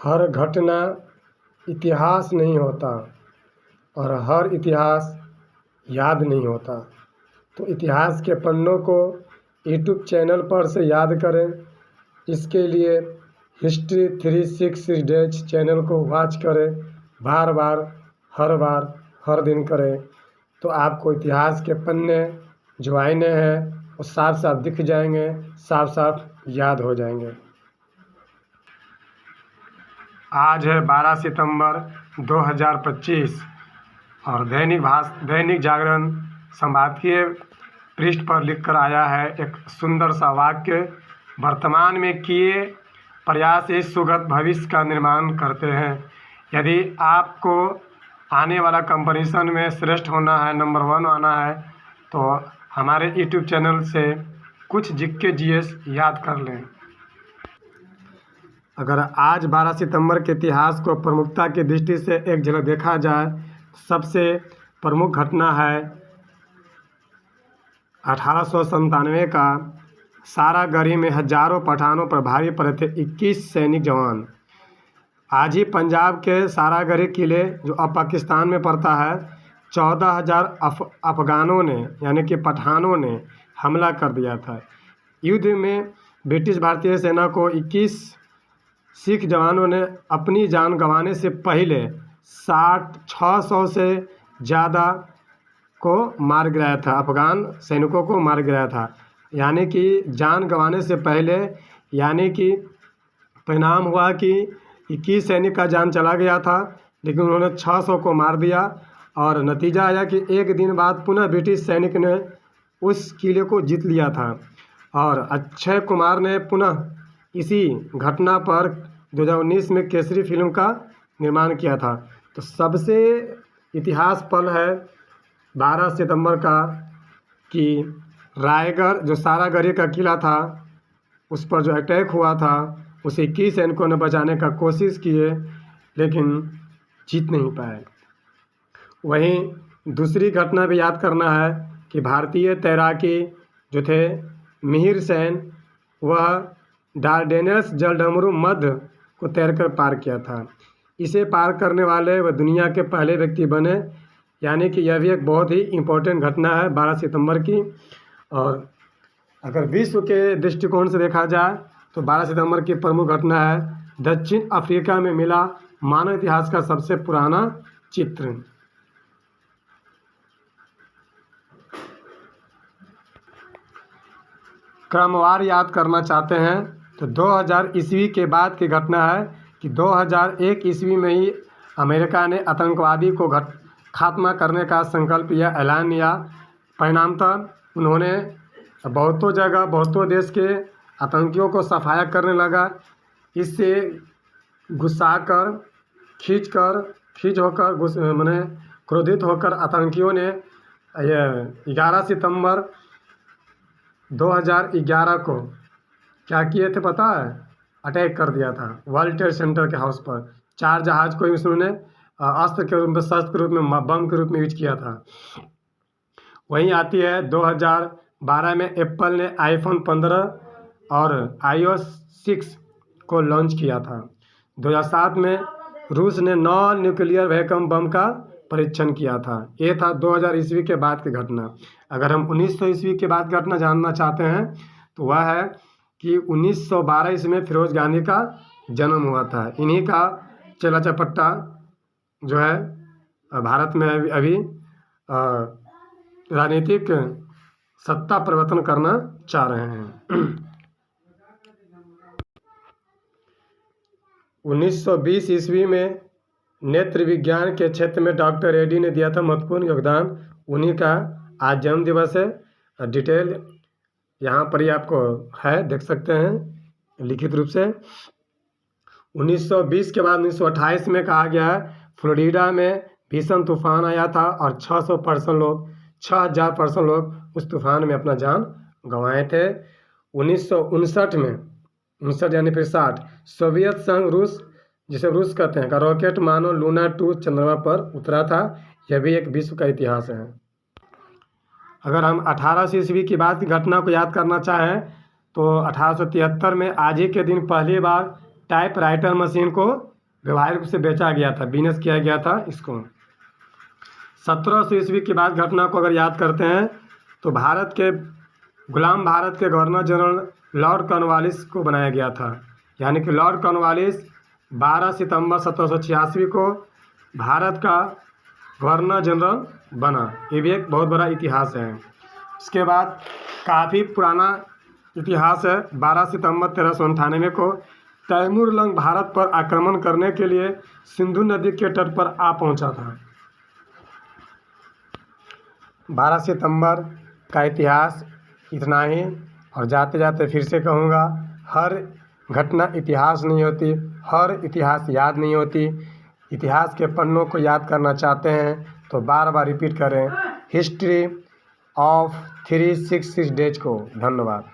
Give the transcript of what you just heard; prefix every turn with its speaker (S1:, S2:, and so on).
S1: हर घटना इतिहास नहीं होता और हर इतिहास याद नहीं होता। तो इतिहास के पन्नों को यूट्यूब चैनल पर से याद करें। इसके लिए हिस्ट्री 360 डेज चैनल को वॉच करें, बार बार, हर बार, हर दिन करें। तो आपको इतिहास के पन्ने जो आईने हैं वो साफ साफ दिख जाएंगे, साफ साफ याद हो जाएंगे। आज है 12 सितंबर 2025 और दैनिक जागरण संपादकीय पृष्ठ पर लिखकर आया है एक सुंदर सा वाक्य। वर्तमान में किए प्रयास इस सुगत भविष्य का निर्माण करते हैं। यदि आपको आने वाला कंपटीशन में श्रेष्ठ होना है, नंबर 1 आना है, तो हमारे यूट्यूब चैनल से कुछ जीके जीएस याद कर लें। अगर आज 12 सितंबर के इतिहास को प्रमुखता की दृष्टि से एक झलक देखा जाए, सबसे प्रमुख घटना है 1897 का सारागढ़ी में हजारों पठानों पर भारी पड़े थे 21 सैनिक जवान। आज ही पंजाब के सारागढ़ी किले जो अब पाकिस्तान में पड़ता है, 14,000 अफगानों ने यानी कि पठानों ने हमला कर दिया था। युद्ध में ब्रिटिश भारतीय सेना को 21 सिख जवानों ने अपनी जान गंवाने से पहले 600 से ज़्यादा को मार गिराया था, अफगान सैनिकों को मार गिराया था। यानी कि जान गंवाने से पहले, यानी कि परिणाम हुआ कि 21 सैनिक का जान चला गया था, लेकिन उन्होंने 600 को मार दिया। और नतीजा आया कि एक दिन बाद पुनः ब्रिटिश सैनिक ने उस किले को जीत लिया था। और अक्षय कुमार ने पुनः इसी घटना पर 2019 में केसरी फिल्म का निर्माण किया था। तो सबसे इतिहास पल है 12 सितंबर का कि रायगढ़ जो सारागढ़ी का किला था, उस पर जो अटैक हुआ था, उसे 21 सैनिकों ने बचाने का कोशिश किए, लेकिन जीत नहीं पाए। वहीं दूसरी घटना भी याद करना है कि भारतीय तैराकी जो थे मिहिर सेन, वह डार्डेनल्स जलडमरू मध्य को तैरकर पार किया था। इसे पार करने वाले वह दुनिया के पहले व्यक्ति बने। यानी कि यह भी एक बहुत ही इम्पोर्टेंट घटना है 12 सितंबर की। और अगर विश्व के दृष्टिकोण से देखा जाए तो 12 सितंबर की प्रमुख घटना है दक्षिण अफ्रीका में मिला मानव इतिहास का सबसे पुराना चित्र। क्रमवार याद करना चाहते हैं तो 2000 ईस्वी के बाद की घटना है कि 2001 ईस्वी में ही अमेरिका ने आतंकवादी को खात्मा करने का संकल्प या ऐलान किया। परिणामतः उन्होंने बहुतों जगह, बहुतों देश के आतंकियों को सफाया करने लगा। इससे गुस्सा कर, खींच होकर मैंने क्रोधित होकर आतंकियों ने 11 सितंबर 2011 को क्या किए थे पता है? अटैक कर दिया था वर्ल्ड ट्रेड सेंटर के हाउस पर। 4 जहाज को उन्होंने अस्त्र के रूप में, शस्त्र के रूप में, बम के रूप में यूज किया था। वहीं आती है 2012 में एप्पल ने आईफोन 15 और iOS 6 को लॉन्च किया था। 2007 में रूस ने 9 न्यूक्लियर वेपन बम का परीक्षण किया था। ये था 2000 ईस्वी के बाद की घटना। अगर हम 1900 ईस्वी के बाद घटना जानना चाहते हैं तो वह है कि 1912 ईस्वी में फिरोज गांधी का जन्म हुआ था। इन्हीं का चला चपट्टा जो है भारत में अभी राजनीतिक सत्ता परिवर्तन करना चाह रहे हैं। 1920 ईस्वी में नेत्र विज्ञान के क्षेत्र में डॉक्टर रेड्डी ने दिया था महत्वपूर्ण योगदान। उन्हीं का आज जन्म दिवस है। डिटेल यहाँ पर ही आपको है, देख सकते हैं लिखित रूप से। 1920 के बाद 1928 में कहा गया है फ्लोरिडा में भीषण तूफान आया था और 6,000 पर्सन लोग उस तूफान में अपना जान गंवाए थे। 1959 में 59 यानी फिर 60 सोवियत संघ रूस, जिसे रूस कहते हैं, का रॉकेट मानो लूना 2 चंद्रमा पर उतरा था। यह भी एक विश्व का इतिहास है। अगर हम 1800 ईस्वी की बात की घटना को याद करना चाहें तो 1873 में आज ही के दिन पहली बार टाइपराइटर मशीन को व्यवहारिक रूप से बेचा गया था, बिजनेस किया गया था इसको। 1700 ईस्वी की बात घटना को अगर याद करते हैं तो भारत के गवर्नर जनरल लॉर्ड कॉर्नवालिस को बनाया गया था, यानी कि लॉर्ड कॉर्नवालिस 12 सितंबर 1786 को भारत का गवर्नर जनरल बना। ये भी एक बहुत बड़ा इतिहास है। इसके बाद काफ़ी पुराना इतिहास है। 12 सितंबर 1398 को तैमूरलंग भारत पर आक्रमण करने के लिए सिंधु नदी के तट पर आ पहुंचा था। 12 सितंबर का इतिहास इतना ही। और जाते जाते फिर से कहूँगा, हर घटना इतिहास नहीं होती, हर इतिहास याद नहीं होती। इतिहास के पन्नों को याद करना चाहते हैं तो बार बार रिपीट करें हिस्ट्री ऑफ 366 डेज को। धन्यवाद।